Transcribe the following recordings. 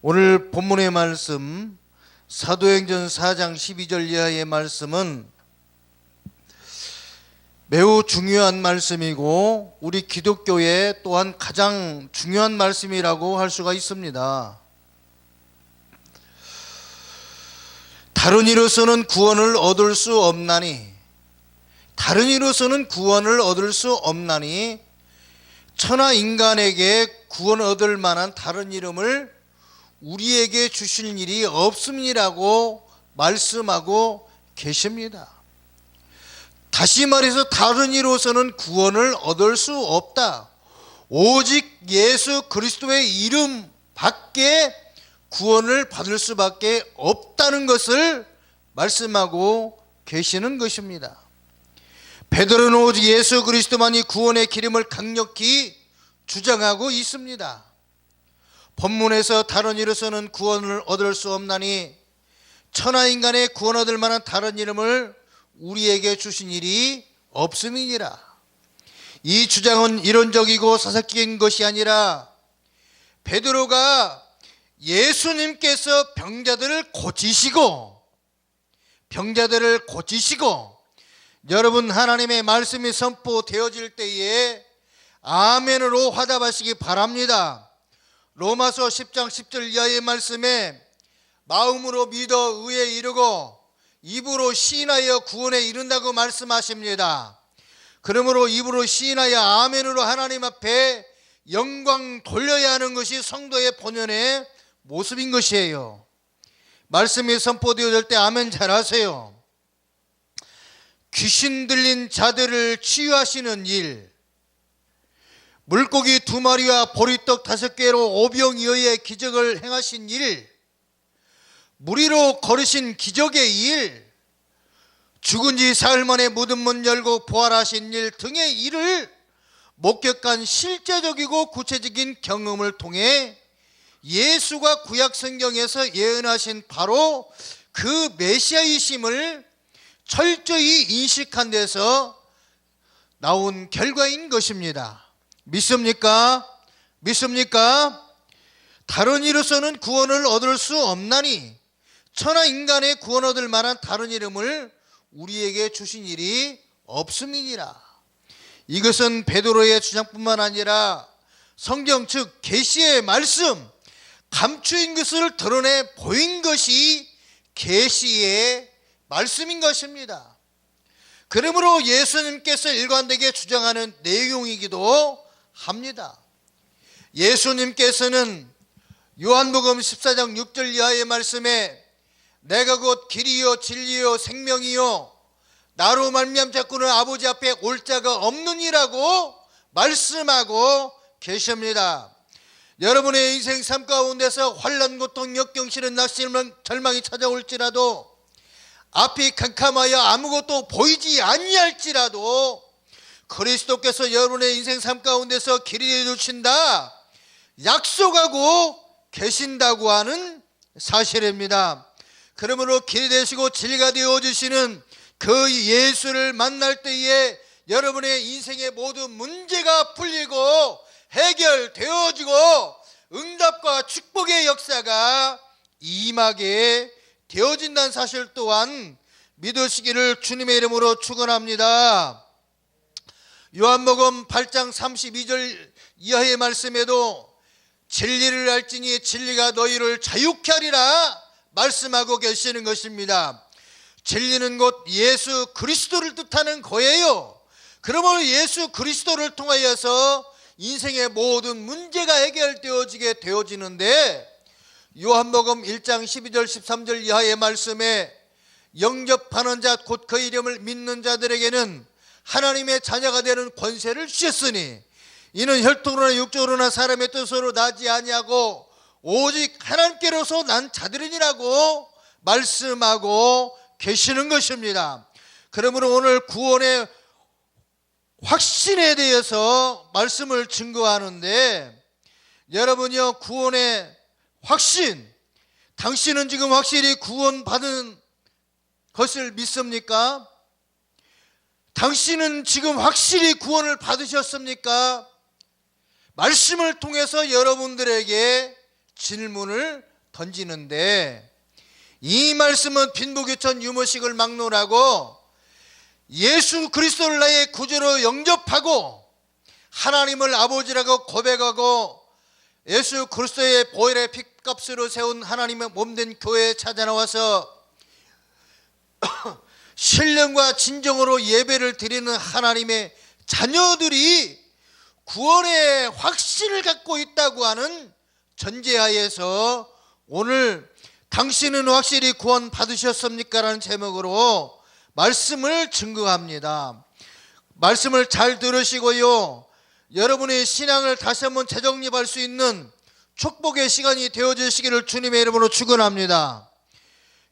오늘 본문의 말씀 사도행전 4장 12절 이하의 말씀은 매우 중요한 말씀이고 우리 기독교에 또한 가장 중요한 말씀이라고 할 수가 있습니다. 다른 이로서는 구원을 얻을 수 없나니 천하 인간에게 구원 얻을 만한 다른 이름을 우리에게 주실 일이 없음이라고 말씀하고 계십니다. 다시 말해서 다른 이로서는 구원을 얻을 수 없다. 오직 예수 그리스도의 이름 밖에 구원을 받을 수밖에 없다는 것을 말씀하고 계시는 것입니다. 베드로는 오직 예수 그리스도만이 구원의 기름을 강력히 주장하고 있습니다. 본문에서 다른 이로서는 구원을 얻을 수 없나니 천하 인간의 구원 얻을 만한 다른 이름을 우리에게 주신 일이 없음이니라. 이 주장은 이론적이고 사사기인 것이 아니라 베드로가 예수님께서 병자들을 고치시고 여러분 하나님의 말씀이 선포되어질 때에 아멘으로 화답하시기 바랍니다. 로마서 10장 10절 이하의 말씀에 마음으로 믿어 의에 이르고 입으로 시인하여 구원에 이른다고 말씀하십니다. 그러므로 입으로 시인하여 아멘으로 하나님 앞에 영광 돌려야 하는 것이 성도의 본연의 모습인 것이에요. 말씀이 선포되어질 때 아멘 잘하세요. 귀신 들린 자들을 치유하시는 일, 물고기 2마리와 보리떡 5개로 오병이어의 기적을 행하신 일, 무리로 걸으신 기적의 일, 죽은 지 사흘 만에 묻은 문 열고 부활하신 일 등의 일을 목격한 실제적이고 구체적인 경험을 통해 예수가 구약 성경에서 예언하신 바로 그 메시아이심을 철저히 인식한 데서 나온 결과인 것입니다. 믿습니까? 다른 이로서는 구원을 얻을 수 없나니 천하 인간의 구원 얻을 만한 다른 이름을 우리에게 주신 일이 없음이니라. 이것은 베드로의 주장뿐만 아니라 성경 즉 계시의 말씀, 감추인 것을 드러내 보인 것이 계시의 말씀인 것입니다. 그러므로 예수님께서 일관되게 주장하는 내용이기도 합니다. 예수님께서는 요한복음 14장 6절 이하의 말씀에 내가 곧 길이요 진리요 생명이요 나로 말미암 자꾸는 아버지 앞에 올 자가 없느니라고 말씀하고 계십니다. 여러분의 인생 삶 가운데서 환난, 고통, 역경, 시련, 낙심, 절망이 찾아올지라도 앞이 캄캄하여 아무것도 보이지 아니할지라도 그리스도께서 여러분의 인생 삶 가운데서 길이 되어주신다 약속하고 계신다고 하는 사실입니다. 그러므로 길이 되시고 진리가 되어주시는 그 예수를 만날 때에 여러분의 인생의 모든 문제가 풀리고 해결되어지고 응답과 축복의 역사가 임하게 되어진다는 사실 또한 믿으시기를 주님의 이름으로 축원합니다. 요한복음 8장 32절 이하의 말씀에도 진리를 알지니 진리가 너희를 자유케 하리라 말씀하고 계시는 것입니다. 진리는 곧 예수 그리스도를 뜻하는 거예요. 그러므로 예수 그리스도를 통하여서 인생의 모든 문제가 해결되어지게 되어지는데 요한복음 1장 12절 13절 이하의 말씀에 영접하는 자 곧 그 이름을 믿는 자들에게는 하나님의 자녀가 되는 권세를 주셨으니 이는 혈통으로나 육적으로나 사람의 뜻으로 나지 아니하고 오직 하나님께로서 난 자들이니라고 말씀하고 계시는 것입니다. 그러므로 오늘 구원의 확신에 대해서 말씀을 증거하는데 여러분이요 구원의 확신, 당신은 지금 확실히 구원받은 것을 믿습니까? 당신은 지금 확실히 구원을 받으셨습니까? 말씀을 통해서 여러분들에게 질문을 던지는데, 이 말씀은 빈부귀천 유무식을 막론하고 예수 그리스도를 나의 구주로 영접하고 하나님을 아버지라고 고백하고 예수 그리스도의 보혈의 핏값으로 세운 하나님의 몸된 교회에 찾아 나와서 신령과 진정으로 예배를 드리는 하나님의 자녀들이 구원의 확신을 갖고 있다고 하는 전제하에서 오늘 당신은 확실히 구원 받으셨습니까? 라는 제목으로 말씀을 증거합니다. 말씀을 잘 들으시고요, 여러분의 신앙을 다시 한번 재정립할 수 있는 축복의 시간이 되어주시기를 주님의 이름으로 축원합니다.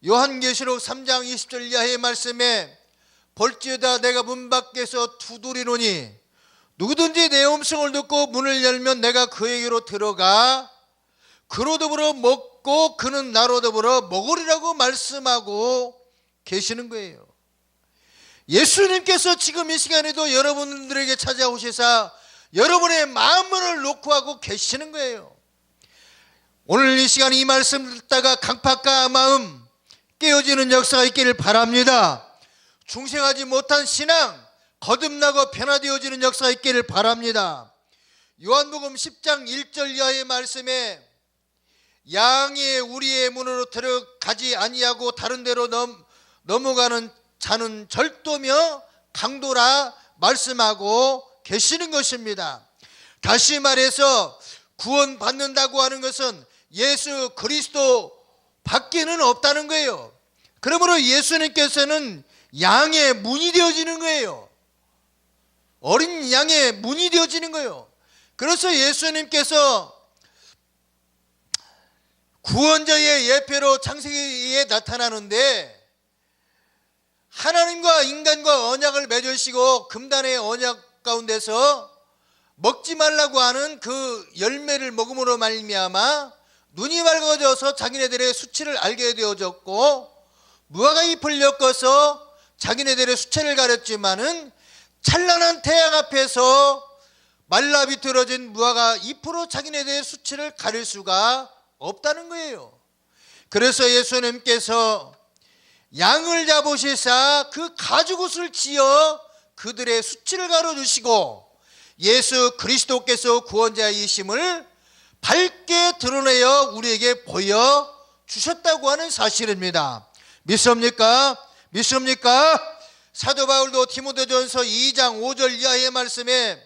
요한계시록 3장 20절 이하의 말씀에 볼지어다 내가 문 밖에서 두드리노니 누구든지 내 음성을 듣고 문을 열면 내가 그에게로 들어가 그로 더불어 먹고 그는 나로 더불어 먹으리라고 말씀하고 계시는 거예요. 예수님께서 지금 이 시간에도 여러분들에게 찾아오시사 여러분의 마음을 놓고 하고 계시는 거예요. 오늘 이 시간 이 말씀 듣다가 강팍과 마음 깨어지는 역사가 있기를 바랍니다. 중생하지 못한 신앙 거듭나고 변화되어지는 역사가 있기를 바랍니다. 요한복음 10장 1절 이하의 말씀에 양이 우리의 문으로 들어가지 아니하고 다른 데로 넘어가는 자는 절도며 강도라 말씀하고 계시는 것입니다. 다시 말해서 구원받는다고 하는 것은 예수 그리스도 밖에는 없다는 거예요. 그러므로 예수님께서는 양의 문이 되어지는 거예요. 어린 양의 문이 되어지는 거예요. 그래서 예수님께서 구원자의 예표로 창세기에 나타나는데 하나님과 인간과 언약을 맺으시고 금단의 언약 가운데서 먹지 말라고 하는 그 열매를 먹음으로 말미암아 눈이 밝아져서 자기네들의 수치를 알게 되어졌고 무화과 잎을 엮어서 자기네들의 수치를 가렸지만은 찬란한 태양 앞에서 말라 비틀어진 무화과 잎으로 자기네들의 수치를 가릴 수가 없다는 거예요. 그래서 예수님께서 양을 잡으시사 그 가죽옷을 지어 그들의 수치를 가려주시고 예수 그리스도께서 구원자이심을 밝게 드러내어 우리에게 보여주셨다고 하는 사실입니다. 믿습니까? 믿습니까? 사도 바울도 디모데전서 2장 5절 이하의 말씀에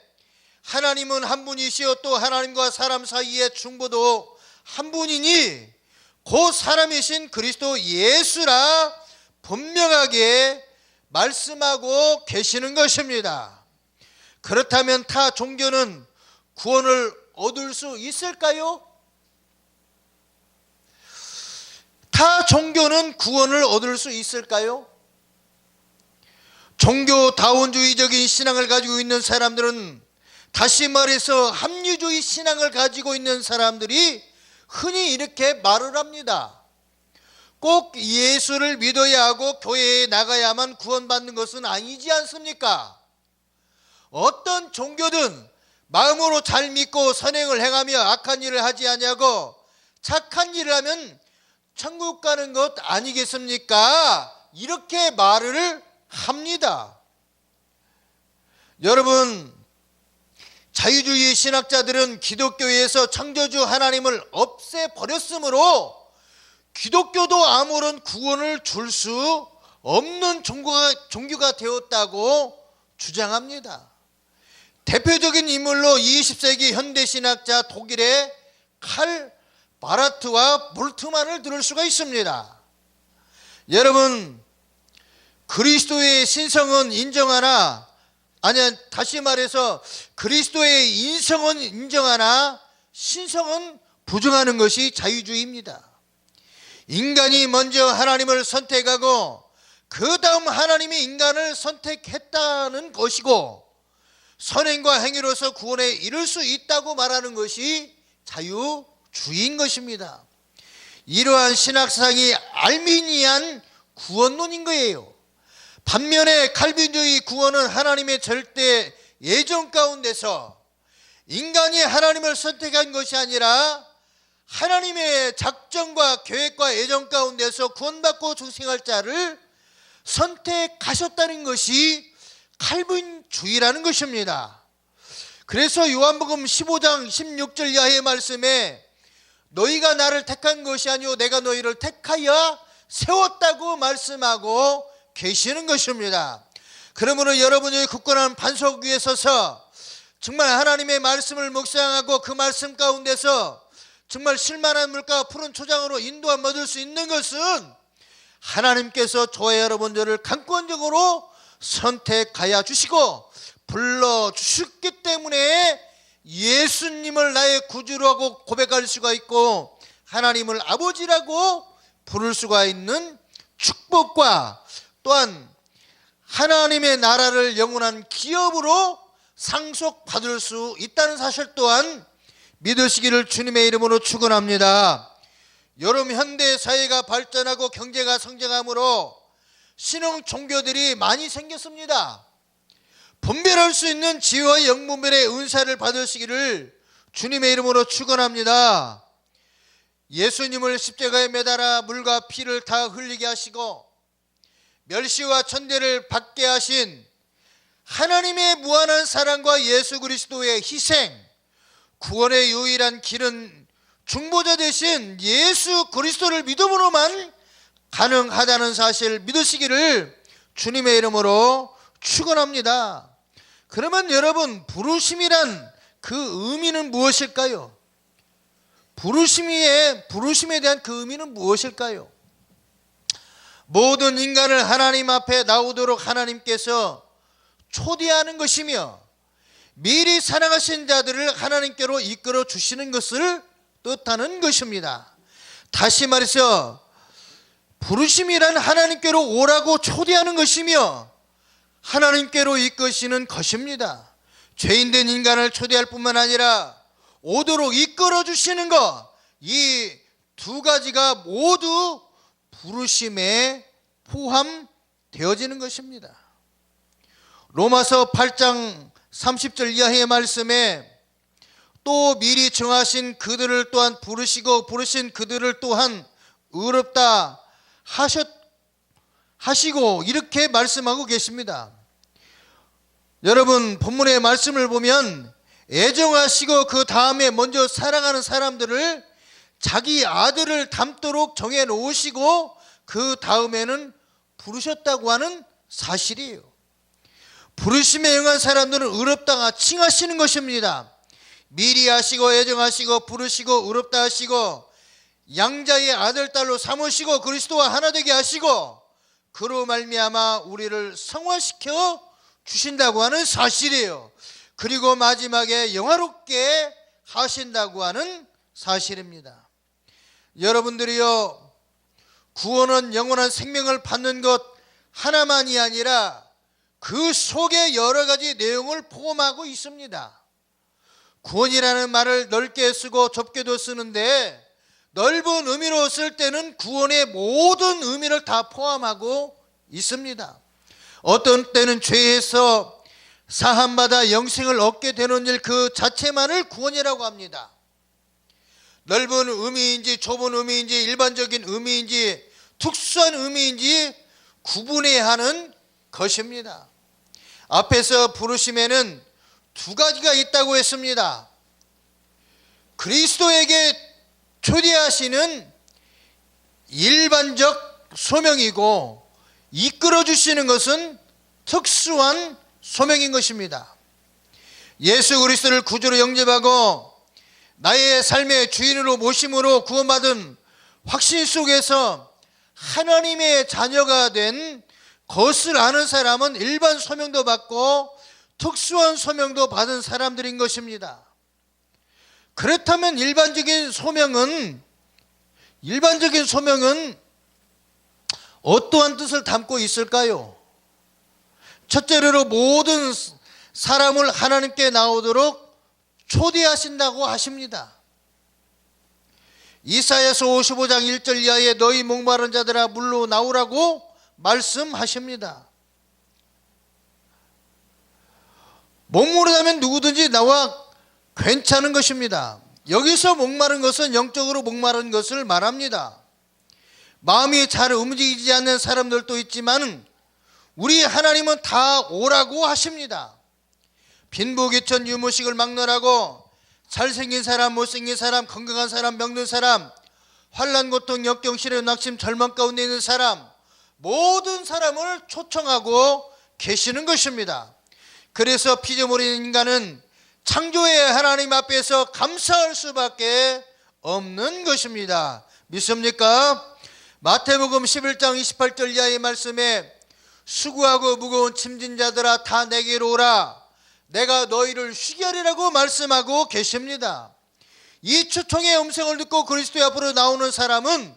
하나님은 한 분이시요 또 하나님과 사람 사이의 중보도 한 분이니 그 사람이신 그리스도 예수라 분명하게 말씀하고 계시는 것입니다. 그렇다면 타 종교는 구원을 얻을 수 있을까요? 타 종교는 구원을 얻을 수 있을까요? 종교다원주의적인 신앙을 가지고 있는 사람들은, 다시 말해서 합리주의 신앙을 가지고 있는 사람들이 흔히 이렇게 말을 합니다. 꼭 예수를 믿어야 하고 교회에 나가야만 구원받는 것은 아니지 않습니까? 어떤 종교든 마음으로 잘 믿고 선행을 행하며 악한 일을 하지 아니하고 착한 일을 하면 천국 가는 것 아니겠습니까? 이렇게 말을 합니다. 여러분, 자유주의 신학자들은 기독교에서 창조주 하나님을 없애버렸으므로 기독교도 아무런 구원을 줄 수 없는 종교가 되었다고 주장합니다. 대표적인 인물로 20세기 현대신학자 독일의 칼 바라트와 몰트만을 들을 수가 있습니다. 여러분, 그리스도의 신성은 인정하나, 다시 말해서 그리스도의 인성은 인정하나 신성은 부정하는 것이 자유주의입니다. 인간이 먼저 하나님을 선택하고 그 다음 하나님이 인간을 선택했다는 것이고 선행과 행위로서 구원에 이를 수 있다고 말하는 것이 자유주의인 것입니다. 이러한 신학상이 알미니안 구원론인 거예요. 반면에 칼빈주의 구원은 하나님의 절대 예정 가운데서 인간이 하나님을 선택한 것이 아니라 하나님의 작정과 계획과 예정 가운데서 구원받고 중생할 자를 선택하셨다는 것이 칼빈주의라는 것입니다. 그래서 요한복음 15장 16절 이하의 말씀에 너희가 나를 택한 것이 아니오 내가 너희를 택하여 세웠다고 말씀하고 계시는 것입니다. 그러므로 여러분이 굳건한 반석 위에 서서 정말 하나님의 말씀을 묵상하고 그 말씀 가운데서 정말 실만한 물가와 푸른 초장으로 인도함 얻을 수 있는 것은 하나님께서 저와 여러분들을 강권적으로 선택하여 주시고 불러주셨기 때문에 예수님을 나의 구주로 하고 고백할 수가 있고 하나님을 아버지라고 부를 수가 있는 축복과 또한 하나님의 나라를 영원한 기업으로 상속받을 수 있다는 사실 또한 믿으시기를 주님의 이름으로 축원합니다. 여러분, 현대 사회가 발전하고 경제가 성장함으로 신흥 종교들이 많이 생겼습니다. 분별할 수 있는 지혜와 영분별의 은사를 받으시기를 주님의 이름으로 축원합니다. 예수님을 십자가에 매달아 물과 피를 다 흘리게 하시고 멸시와 천대를 받게 하신 하나님의 무한한 사랑과 예수 그리스도의 희생, 구원의 유일한 길은 중보자 되신 예수 그리스도를 믿음으로만 가능하다는 사실 믿으시기를 주님의 이름으로 축원합니다. 그러면 여러분, 부르심이란 그 의미는 무엇일까요? 부르심에 대한 그 의미는 무엇일까요? 모든 인간을 하나님 앞에 나오도록 하나님께서 초대하는 것이며 미리 사랑하신 자들을 하나님께로 이끌어 주시는 것을 뜻하는 것입니다. 다시 말해서 부르심이란 하나님께로 오라고 초대하는 것이며 하나님께로 이끄시는 것입니다. 죄인된 인간을 초대할 뿐만 아니라 오도록 이끌어 주시는 것, 이 두 가지가 모두 부르심에 포함되어지는 것입니다. 로마서 8장 30절 이하의 말씀에 또 미리 정하신 그들을 또한 부르시고 부르신 그들을 또한 의롭다 하시고 이렇게 말씀하고 계십니다. 여러분, 본문의 말씀을 보면 애정하시고 그 다음에 먼저 사랑하는 사람들을 자기 아들을 닮도록 정해놓으시고 그 다음에는 부르셨다고 하는 사실이에요. 부르심에 응한 사람들은 의롭다 칭하시는 것입니다. 미리 하시고 애정하시고 부르시고 의롭다 하시고 양자의 아들 딸로 삼으시고 그리스도와 하나 되게 하시고 그로 말미암아 우리를 성화시켜 주신다고 하는 사실이에요. 그리고 마지막에 영화롭게 하신다고 하는 사실입니다. 여러분들이요, 구원은 영원한 생명을 받는 것 하나만이 아니라 그 속에 여러 가지 내용을 포함하고 있습니다. 구원이라는 말을 넓게 쓰고 좁게도 쓰는데 넓은 의미로 쓸 때는 구원의 모든 의미를 다 포함하고 있습니다. 어떤 때는 죄에서 사함받아 영생을 얻게 되는 일 그 자체만을 구원이라고 합니다. 넓은 의미인지 좁은 의미인지 일반적인 의미인지 특수한 의미인지 구분해야 하는 것입니다. 앞에서 부르심에는 두 가지가 있다고 했습니다. 그리스도에게 초대하시는 일반적 소명이고 이끌어 주시는 것은 특수한 소명인 것입니다. 예수 그리스도를 구주로 영접하고 나의 삶의 주인으로 모심으로 구원받은 확신 속에서 하나님의 자녀가 된 것을 아는 사람은 일반 소명도 받고 특수한 소명도 받은 사람들인 것입니다. 그렇다면 일반적인 소명은 어떠한 뜻을 담고 있을까요? 첫째로 모든 사람을 하나님께 나오도록 초대하신다고 하십니다. 이사야서 55장 1절 이하에 너희 목마른 자들아 물로 나오라고 말씀하십니다. 목마르다면 누구든지 나와 괜찮은 것입니다. 여기서 목마른 것은 영적으로 목마른 것을 말합니다. 마음이 잘 움직이지 않는 사람들도 있지만 우리 하나님은 다 오라고 하십니다. 빈부귀천 유무식을 막론하고 잘생긴 사람, 못생긴 사람, 건강한 사람, 병든 사람, 환난, 고통, 역경, 시련, 낙심, 절망 가운데 있는 사람, 모든 사람을 초청하고 계시는 것입니다. 그래서 피조물인 인간은 창조의 하나님 앞에서 감사할 수밖에 없는 것입니다. 믿습니까? 마태복음 11장 28절 이하의 말씀에 수고하고 무거운 짐진 자들아 다 내게로 오라 내가 너희를 쉬게 하리라고 말씀하고 계십니다. 이 초청의 음성을 듣고 그리스도의 앞으로 나오는 사람은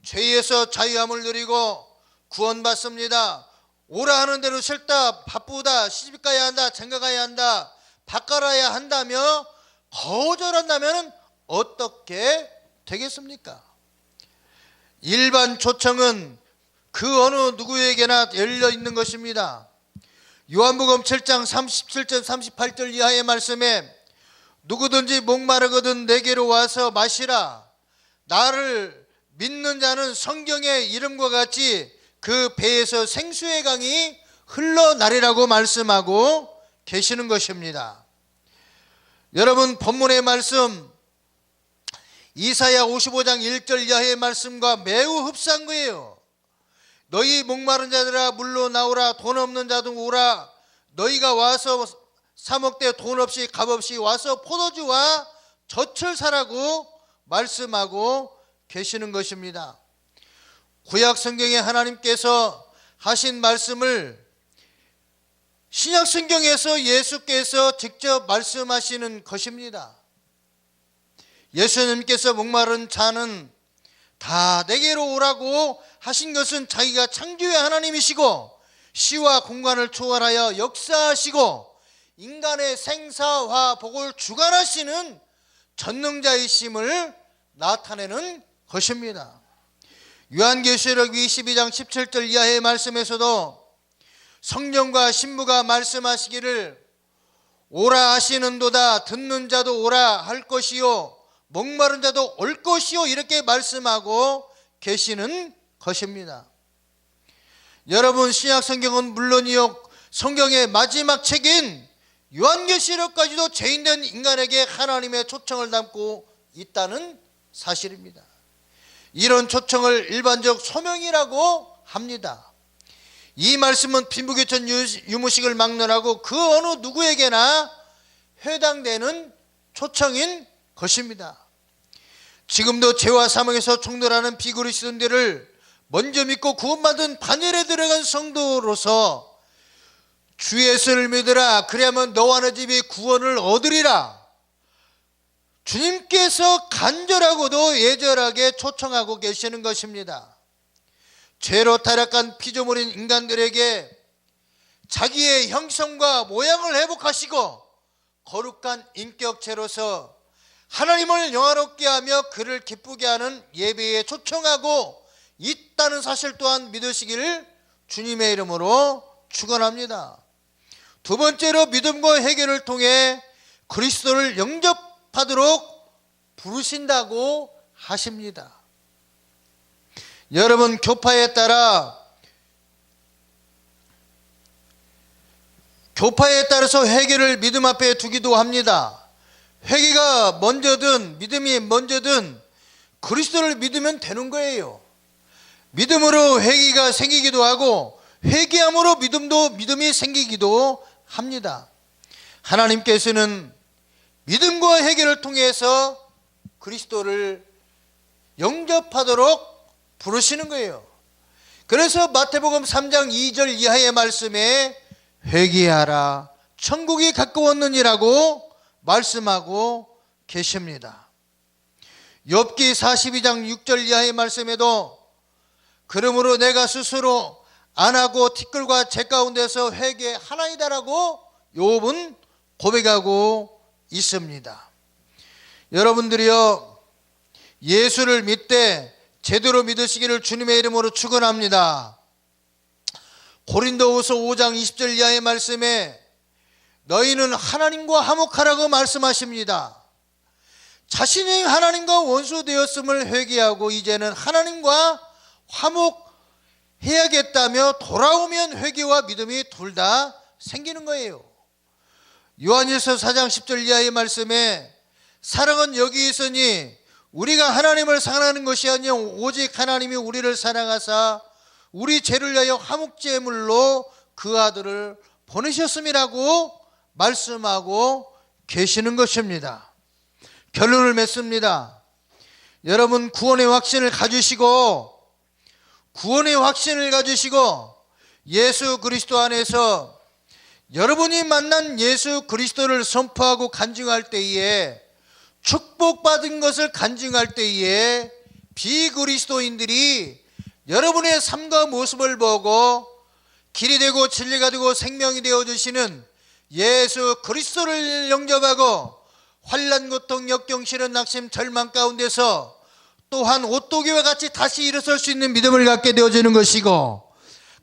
죄에서 자유함을 누리고 구원받습니다. 오라 하는 대로 싫다, 바쁘다, 시집가야 한다, 장가가야 한다, 바꿔라야 한다며 거절한다면 어떻게 되겠습니까? 일반 초청은 그 어느 누구에게나 열려 있는 것입니다. 요한복음 7장 37절 38절 이하의 말씀에 누구든지 목마르거든 내게로 와서 마시라. 나를 믿는 자는 성경의 이름과 같이 그 배에서 생수의 강이 흘러나리라고 말씀하고 계시는 것입니다. 여러분, 본문의 말씀 이사야 55장 1절 이하의 말씀과 매우 흡사한 거예요. 너희 목마른 자들아 물로 나오라. 돈 없는 자도 오라. 너희가 와서 사 먹되 돈 없이 값 없이 와서 포도주와 젖을 사라고 말씀하고 계시는 것입니다. 구약 성경에 하나님께서 하신 말씀을 신약 성경에서 예수께서 직접 말씀하시는 것입니다. 예수님께서 목마른 자는 다 내게로 오라고 하신 것은 자기가 창조의 하나님이시고 시와 공간을 초월하여 역사하시고 인간의 생사화 복을 주관하시는 전능자이심을 나타내는 것입니다. 요한계시록 22장 17절 이하의 말씀에서도 성령과 신부가 말씀하시기를 오라 하시는도다. 듣는 자도 오라 할 것이요 목마른 자도 올 것이요 이렇게 말씀하고 계시는 것입니다. 여러분, 신약 성경은 물론이요 성경의 마지막 책인 요한계시록까지도 죄인된 인간에게 하나님의 초청을 담고 있다는 사실입니다. 이런 초청을 일반적 소명이라고 합니다. 이 말씀은 빈부귀천 유무식을 막론하고 그 어느 누구에게나 해당되는 초청인 것입니다. 지금도 죄와 사망에서 총돌하는 비그리스도인들을 먼저 믿고 구원받은 반열에 들어간 성도로서 주 예수를 믿으라. 그리하면 너와 너 집이 구원을 얻으리라. 주님께서 간절하고도 애절하게 초청하고 계시는 것입니다. 죄로 타락한 피조물인 인간들에게 자기의 형성과 모양을 회복하시고 거룩한 인격체로서 하나님을 영화롭게 하며 그를 기쁘게 하는 예배에 초청하고 있다는 사실 또한 믿으시기를 주님의 이름으로 축원합니다. 두 번째로 믿음과 회개를 통해 그리스도를 영접하도록 부르신다고 하십니다. 여러분, 교파에 따라서 회개를 믿음 앞에 두기도 합니다. 회개가 먼저든 믿음이 먼저든 그리스도를 믿으면 되는 거예요. 믿음으로 회개가 생기기도 하고 회개함으로 믿음이 생기기도 합니다. 하나님께서는 믿음과 회개를 통해서 그리스도를 영접하도록 부르시는 거예요. 그래서 마태복음 3장 2절 이하의 말씀에 회개하라 천국이 가까웠느니라고 말씀하고 계십니다. 욥기 42장 6절 이하의 말씀에도 그러므로 내가 스스로 안 하고 티끌과 재 가운데서 회개하나이다라고 욥은 고백하고 있습니다. 여러분들이요, 예수를 믿되 제대로 믿으시기를 주님의 이름으로 축원합니다. 고린도후서 5장 20절 이하의 말씀에 너희는 하나님과 화목하라고 말씀하십니다. 자신이 하나님과 원수되었음을 회개하고 이제는 하나님과 화목해야겠다며 돌아오면 회개와 믿음이 둘 다 생기는 거예요. 요한일서 4장 10절 이하의 말씀에 사랑은 여기 있으니 우리가 하나님을 사랑하는 것이 아니요 오직 하나님이 우리를 사랑하사 우리 죄를 위하여 화목제물로 그 아들을 보내셨음이라고 말씀하고 계시는 것입니다. 결론을 맺습니다. 여러분 구원의 확신을 가지시고 예수 그리스도 안에서 여러분이 만난 예수 그리스도를 선포하고 간증할 때에, 축복받은 것을 간증할 때에 비그리스도인들이 여러분의 삶과 모습을 보고 길이 되고 진리가 되고 생명이 되어주시는 예수 그리스도를 영접하고 환난, 고통, 역경, 시련, 낙심, 절망 가운데서 또한 오토기와 같이 다시 일어설 수 있는 믿음을 갖게 되어지는 것이고,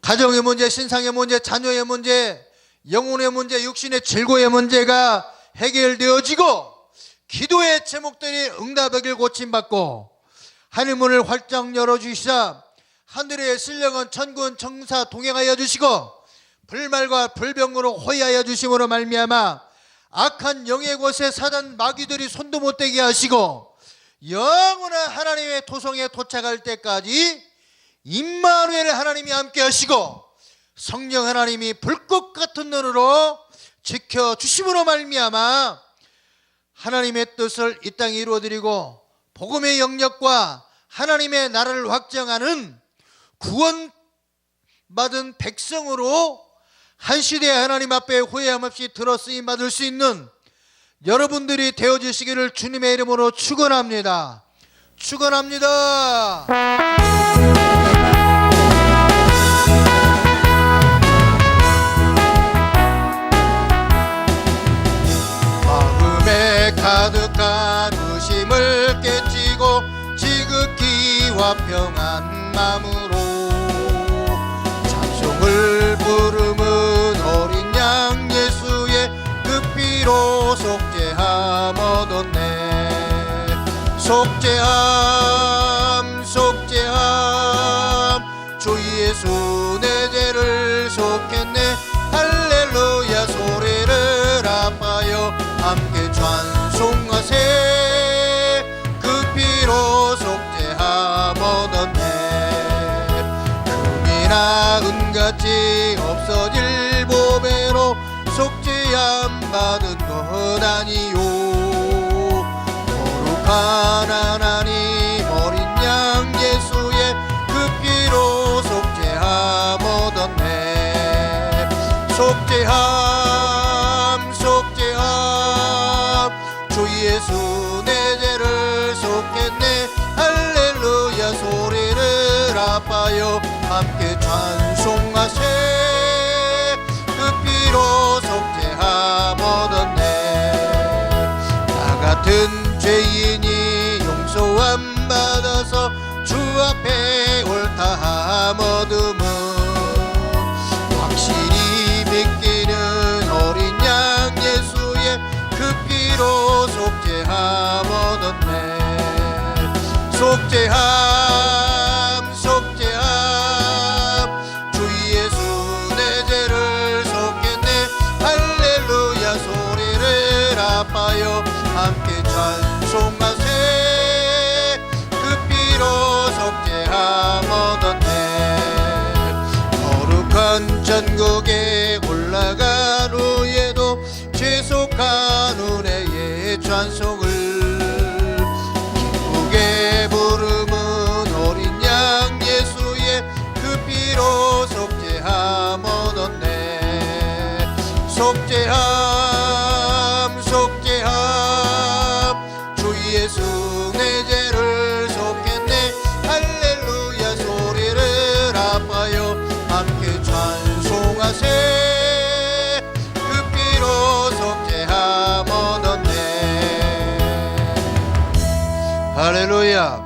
가정의 문제, 신상의 문제, 자녀의 문제, 영혼의 문제, 육신의 질고의 문제가 해결되어지고 기도의 제목들이 응답하길 고침받고 하늘문을 활짝 열어주시사 하늘의 신령한 천군 천사 동행하여 주시고 불말과 불병으로 호위하여 주심으로 말미암아 악한 영의 곳에 사단 마귀들이 손도 못 대게 하시고 영원한 하나님의 토성에 도착할 때까지 임마누엘 하나님이 함께 하시고 성령 하나님이 불꽃 같은 눈으로 지켜주심으로 말미암아 하나님의 뜻을 이 땅에 이루어드리고 복음의 영역과 하나님의 나라를 확정하는 구원받은 백성으로 한 시대에 하나님 앞에 후회함 없이 들어쓰임 받을 수 있는 여러분들이 되어주시기를 주님의 이름으로 축원합니다. 축원합니다. 마음에 가득한 의심을 깨치고 지극히와 평안 마음으로 찬송을 부르는 어린 양 예수의 그 피로 속죄함 얻었네. 속죄함 속죄함 주 예수 내 죄를 속했네. 할렐루야 소리를 아파요 함께 찬송하세. 그 피로 속죄함 얻었네. 금이나 은같이 없어질 보배로 속죄함 받은 것 아니요. 거룩한 하나님 어린 양 예수의 그 피로 속죄함 얻었네. 속죄함 속죄함 주 예수 내 죄를 속했네. 할렐루야 소리를 아파요 함께 찬송하세. 그 피로 속죄함 얻었네. 나 같은 죄인이 용서함 받아서 주 앞에 옳다함 얻음은 확실히 믿기는 어린 양 예수의 그 피로 속죄함 얻었네. 속죄함 속죄함 주 예수 내 죄를 속했네. 할렐루야 소리를 아파요 함께 찬송하세. 그 피로 속죄함 얻었네. 거룩한 천국에 올라간 후에도 죄속한 은혜의 찬송을 기쁘게 부르는 어린 양 예수의 그 피로 속죄함 얻었네. 속죄함 속죄함 주 예수 내 죄를 속했네. 할렐루야 소리를 아파요 함께 찬송하세. 그 피로 속죄함 얻었네. 할렐루야.